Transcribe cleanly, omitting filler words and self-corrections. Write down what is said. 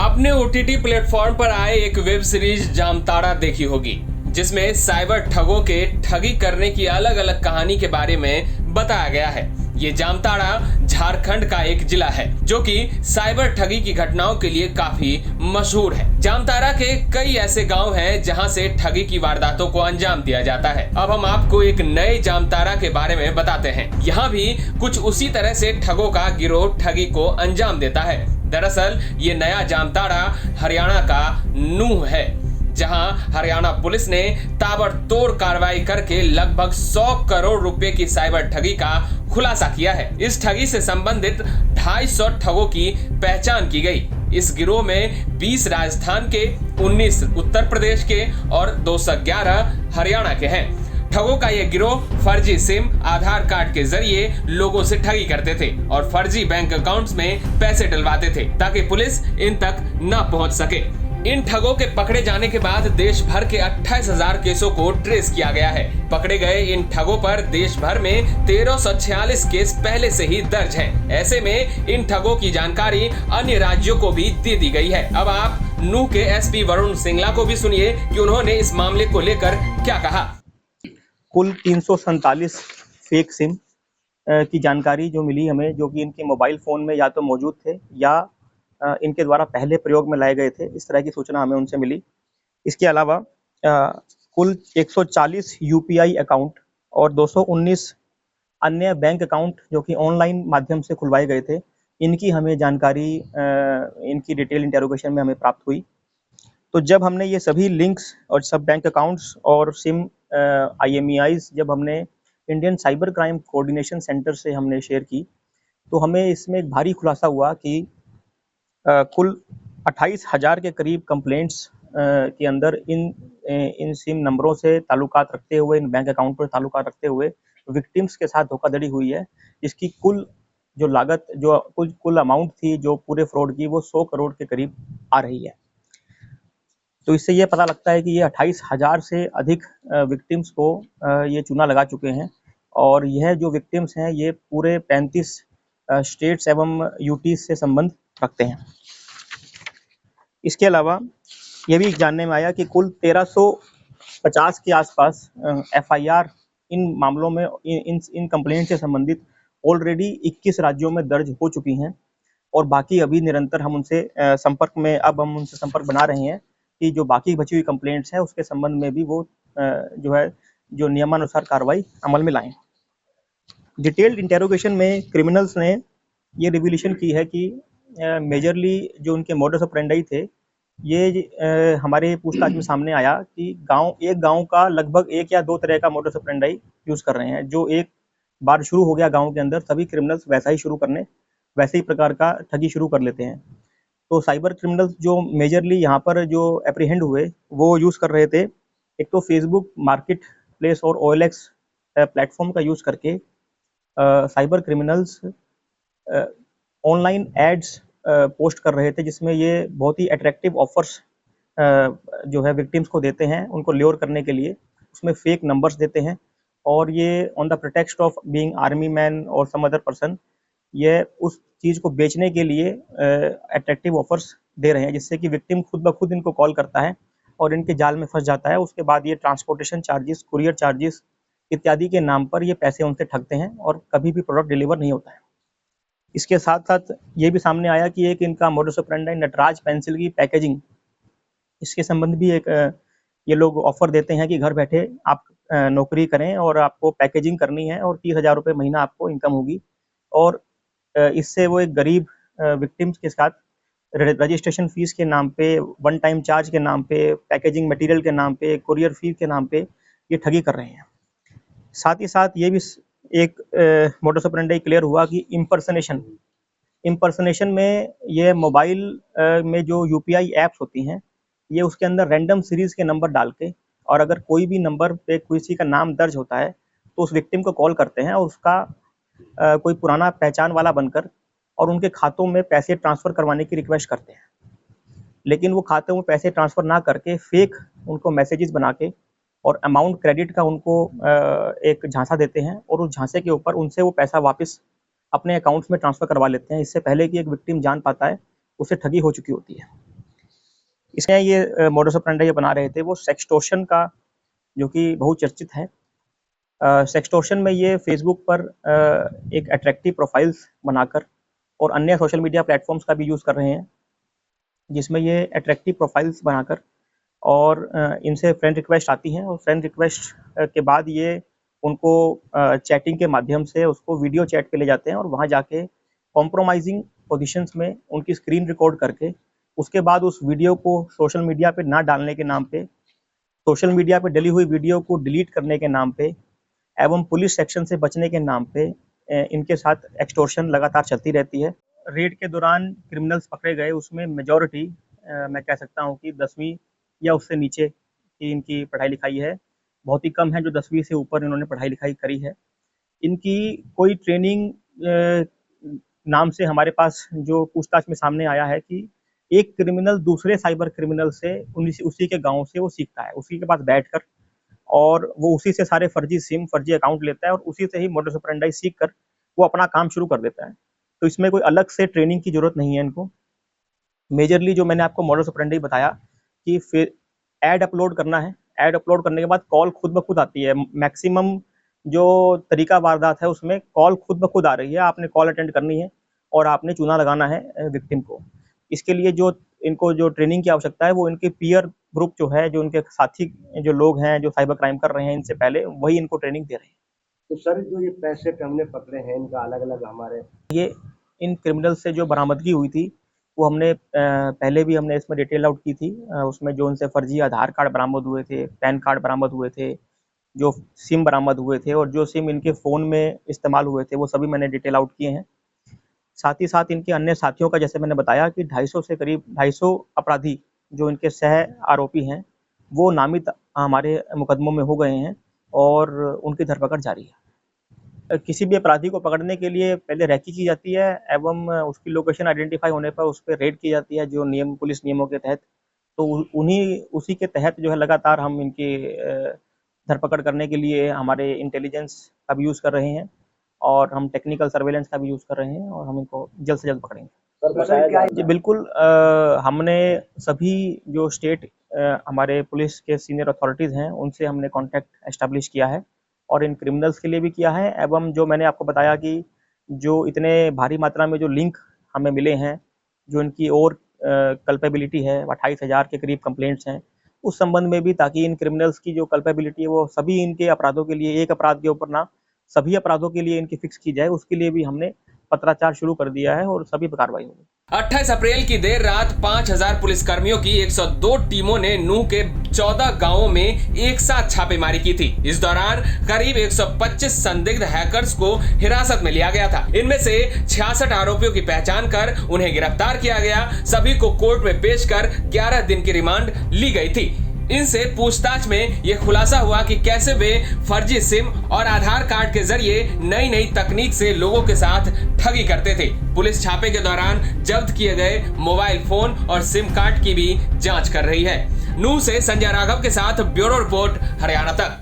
आपने OTT platform पर आए एक वेब सीरीज जामताड़ा देखी होगी, जिसमें साइबर ठगों के ठगी करने की अलग अलग कहानी के बारे में बताया गया है। ये जामताड़ा झारखंड का एक जिला है जो कि साइबर ठगी की घटनाओं के लिए काफी मशहूर है। जामताड़ा के कई ऐसे गांव हैं जहां से ठगी की वारदातों को अंजाम दिया जाता है। अब हम आपको एक नए जामताड़ा के बारे में बताते हैं। यहाँ भी कुछ उसी तरह से ठगों का गिरोह ठगी को अंजाम देता है। दरअसल ये नया जामताड़ा हरियाणा का नूह है, जहां हरियाणा पुलिस ने ताबड़तोड़ कार्रवाई करके लगभग 100 करोड़ रुपए की साइबर ठगी का खुलासा किया है। इस ठगी से संबंधित 250 ठगों की पहचान की गई। इस गिरोह में 20 राजस्थान के, 19 उत्तर प्रदेश के और 211 हरियाणा के हैं। ठगों का यह गिरोह फर्जी सिम, आधार कार्ड के जरिए लोगों से ठगी करते थे और फर्जी बैंक अकाउंट्स में पैसे डलवाते थे ताकि पुलिस इन तक न पहुंच सके। इन ठगों के पकड़े जाने के बाद देश भर के 28,000 केसों को ट्रेस किया गया है। पकड़े गए इन ठगों पर देश भर में 1346 केस पहले से ही दर्ज हैं। ऐसे में इन ठगों की जानकारी अन्य राज्यों को भी दे दी गई है। अब आप नूह के एसपी वरुण सिंगला को भी सुनिए कि उन्होंने इस मामले को लेकर क्या कहा। कुल 347 फेक सिम की जानकारी जो मिली हमें, जो कि इनके मोबाइल फ़ोन में या तो मौजूद थे या इनके द्वारा पहले प्रयोग में लाए गए थे, इस तरह की सूचना हमें उनसे मिली। इसके अलावा कुल 140 यूपीआई अकाउंट और 219 अन्य बैंक अकाउंट जो कि ऑनलाइन माध्यम से खुलवाए गए थे, इनकी हमें जानकारी इनकी डिटेल इंटेरोगेशन में हमें प्राप्त हुई। तो जब हमने ये सभी लिंक्स और सब बैंक अकाउंट्स और सिम IMEIs जब हमने Indian cyber crime coordination centre से हमने शेयर की, तो हमें इसमें एक भारी खुलासा हुआ कि कुल 28,000 के करीब कंप्लेंट्स के अंदर इन सिम नंबरों से ताल्लुकात रखते हुए, इन बैंक अकाउंट पर ताल्लुकात रखते हुए विक्टिम्स के साथ धोखाधड़ी हुई है। इसकी कुल जो लागत, जो कुल अमाउंट थी जो पूरे फ्रॉड की, वो 100 करोड़ के करीब आ रही है। तो इससे ये पता लगता है कि ये 28,000 से अधिक विक्टिम्स को ये चूना लगा चुके हैं और यह जो विक्टिम्स हैं ये पूरे 35 स्टेट्स एवं यूटीज से संबंध रखते हैं। इसके अलावा ये भी जानने में आया कि कुल 1350 के आसपास FIR इन मामलों में, इन कंप्लेंट से संबंधित ऑलरेडी 21 राज्यों में दर्ज हो चुकी हैं और बाकी अभी निरंतर हम उनसे संपर्क बना रहे हैं कि जो बाकी बची हुई कंप्लेंट्स हैं उसके संबंध में भी वो जो नियमानुसार कार्रवाई अमल में लाएं। डिटेल्ड इंटेरोगेशन में क्रिमिनल्स ने ये रिवीलेशन की है कि मेजरली जो उनके मोडस ऑपरेंडी थे, ये हमारे पूछताछ में सामने आया कि एक गांव का लगभग 1 या 2 तरह का मोडस ऑपरेंडी यूज़ कर रहे हैं। जो एक बार शुरू हो गया गांव के अंदर, सभी क्रिमिनल्स वैसे ही प्रकार का ठगी शुरू कर लेते हैं। तो साइबर क्रिमिनल्स जो मेजरली यहाँ पर जो एप्रीहेंड हुए, वो यूज़ कर रहे थे, एक तो फेसबुक मार्केट प्लेस और OLX प्लेटफॉर्म का यूज़ करके cyber criminals online ads post कर रहे थे, जिसमें ये बहुत ही अट्रैक्टिव ऑफर्स जो है विक्टिम्स को देते हैं उनको ल्योर करने के लिए। उसमें फेक नंबर्स देते हैं और ये on the pretext of being army man और सम अदर पर्सन, ये उस चीज़ को बेचने के लिए अट्रैक्टिव ऑफर्स दे रहे हैं, जिससे कि विक्टिम खुद ब खुद इनको कॉल करता है और इनके जाल में फंस जाता है। उसके बाद ये ट्रांसपोर्टेशन चार्जेस, कुरियर चार्जेस इत्यादि के नाम पर ये पैसे उनसे ठगते हैं और कभी भी प्रोडक्ट डिलीवर नहीं होता है। इसके साथ साथ ये भी सामने आया कि एक इनका मोडस ऑपरेंडी नटराज पेंसिल की पैकेजिंग, इसके संबंध भी एक ये लोग ऑफर देते हैं कि घर बैठे आप नौकरी करें और आपको पैकेजिंग करनी है और 30,000 रुपये महीना आपको इनकम होगी। और इससे वो एक गरीब विक्टिम्स के साथ रजिस्ट्रेशन फीस के नाम पे, वन टाइम चार्ज के नाम पे, पैकेजिंग मटेरियल के नाम पे, कुरियर फी के नाम पे ये ठगी कर रहे हैं। साथ ही साथ ये भी एक मोडस ऑपरेंडी क्लियर हुआ कि इम्पर्सनेशन में ये मोबाइल में जो UPI ऐप्स होती हैं, ये उसके अंदर रैंडम सीरीज़ के नंबर डाल के, और अगर कोई भी नंबर पे किसी का नाम दर्ज होता है तो उस विक्टिम को कॉल करते हैं और उसका कोई पुराना पहचान वाला बनकर और उनके खातों में पैसे ट्रांसफ़र करवाने की रिक्वेस्ट करते हैं। लेकिन वो खाते में पैसे ट्रांसफ़र ना करके फेक उनको मैसेजेस बना के और अमाउंट क्रेडिट का उनको एक झांसा देते हैं और उस झांसे के ऊपर उनसे वो पैसा वापस अपने अकाउंट्स में ट्रांसफ़र करवा लेते हैं। इससे पहले कि एक विक्टिम जान पाता है उसे ठगी हो चुकी होती है। इसमें ये मोडस ऑपरेंडी जो बना रहे थे वो सेक्सटॉर्शन का, जो कि बहुचर्चित है। सेक्सटॉर्शन में ये फेसबुक पर एक अट्रैक्टिव प्रोफाइल्स बनाकर और अन्य सोशल मीडिया प्लेटफॉर्म्स का भी यूज़ कर रहे हैं, जिसमें ये अट्रैक्टिव प्रोफाइल्स बनाकर और इनसे फ्रेंड रिक्वेस्ट आती हैं और फ्रेंड रिक्वेस्ट के बाद ये उनको चैटिंग के माध्यम से उसको वीडियो चैट पे ले जाते हैं और वहाँ जाके कॉम्प्रोमाइजिंग पोजीशंस में उनकी स्क्रीन रिकॉर्ड करके उसके बाद उस वीडियो को सोशल मीडिया पे ना डालने के नाम पे, सोशल मीडिया पे डली हुई वीडियो को डिलीट करने के नाम पे एवं पुलिस सेक्शन से बचने के नाम पे इनके साथ एक्सटॉर्शन लगातार चलती रहती है। रेड के दौरान क्रिमिनल्स पकड़े गए, उसमें मेजॉरिटी मैं कह सकता हूँ कि 10वीं या उससे नीचे की इनकी पढ़ाई लिखाई है। बहुत ही कम है जो 10वीं से ऊपर इन्होंने पढ़ाई लिखाई करी है। इनकी कोई ट्रेनिंग नाम से हमारे पास जो पूछताछ में सामने आया है कि एक क्रिमिनल दूसरे साइबर क्रिमिनल से उसी के गांव से वो सीखता है, उसी के पास बैठकर, और वो उसी से सारे फर्जी सिम, फर्जी अकाउंट लेता है और उसी से ही मोडस ऑपरेंडी सीख कर वो अपना काम शुरू कर देता है। तो इसमें कोई अलग से ट्रेनिंग की जरूरत नहीं है इनको। मेजरली जो मैंने आपको मोडस ऑपरेंडी बताया कि फिर ऐड अपलोड करना है, ऐड अपलोड करने के बाद कॉल खुद ब खुद आती है। मैक्सिमम जो तरीका वारदात है उसमें कॉल खुद ब खुद आ रही है, आपने कॉल अटेंड करनी है और आपने चूना लगाना है विक्टिम को। इसके लिए इनको जो ट्रेनिंग की आवश्यकता है वो इनके पीयर ग्रुप जो है, जो उनके साथी जो लोग हैं जो साइबर क्राइम कर रहे हैं इनसे पहले, वही इनको ट्रेनिंग दे रहे हैं। तो सर जो ये पैसे हमने पकड़े हैं इनका अलग अलग हमारे ये इन क्रिमिनल से जो बरामदगी हुई थी वो हमने पहले भी हमने इसमें डिटेल आउट की थी। उसमें जो उनसे फर्जी आधार कार्ड बरामद हुए थे, पैन कार्ड बरामद हुए थे, जो सिम बरामद हुए थे और जो सिम इनके फ़ोन में इस्तेमाल हुए थे वो सभी मैंने डिटेल आउट किए हैं। साथ ही साथ इनके अन्य साथियों का, जैसे मैंने बताया कि 250 से करीब 250 अपराधी जो इनके सह आरोपी हैं वो नामित हमारे मुकदमों में हो गए हैं और उनकी धरपकड़ जारी है। किसी भी अपराधी को पकड़ने के लिए पहले रैकी की जाती है एवं उसकी लोकेशन आइडेंटिफाई होने पर उस पर रेड की जाती है जो नियम, पुलिस नियमों के तहत। तो उसी के तहत जो है लगातार हम इनकी धरपकड़ करने के लिए हमारे इंटेलिजेंस का भी यूज़ कर रहे हैं और हम टेक्निकल सर्वेलेंस का भी यूज़ कर रहे हैं और हम इनको जल्द से जल्द पकड़ेंगे। जी बिल्कुल, हमने सभी जो स्टेट हमारे पुलिस के सीनियर अथॉरिटीज़ हैं उनसे हमने कॉन्टैक्ट एस्टेब्लिश किया है और इन क्रिमिनल्स के लिए भी किया है। एवं जो मैंने आपको बताया कि जो इतने भारी मात्रा में जो लिंक हमें मिले हैं, जो इनकी और कल्पेबिलिटी है, 28,000 के करीब कंप्लेंट्स हैं, उस संबंध में भी, ताकि इन क्रिमिनल्स की जो कल्पेबिलिटी है वो सभी इनके अपराधों के लिए, एक अपराध के ऊपर ना सभी अपराधों के लिए इनकी फिक्स की जाए, उसके लिए भी हमने पत्राचार शुरू कर दिया है और सभी पर कार्रवाई होगी। 28 अप्रैल की देर रात 5,000 पुलिसकर्मियों की 102 टीमों ने नूह के 14 गांवों में एक साथ छापेमारी की थी। इस दौरान करीब 125 संदिग्ध हैकर्स को हिरासत में लिया गया था। इनमें से 66 आरोपियों की पहचान कर उन्हें गिरफ्तार किया गया। सभी को कोर्ट में पेश कर 11 दिन की रिमांड ली गई थी। इनसे पूछताछ में यह खुलासा हुआ कि कैसे वे फर्जी सिम और आधार कार्ड के जरिए नई तकनीक से लोगों के साथ ठगी करते थे। पुलिस छापे के दौरान जब्त किए गए मोबाइल फोन और सिम कार्ड की भी जांच कर रही है। नूह से संजय राघव के साथ ब्यूरो रिपोर्ट, हरियाणा तक।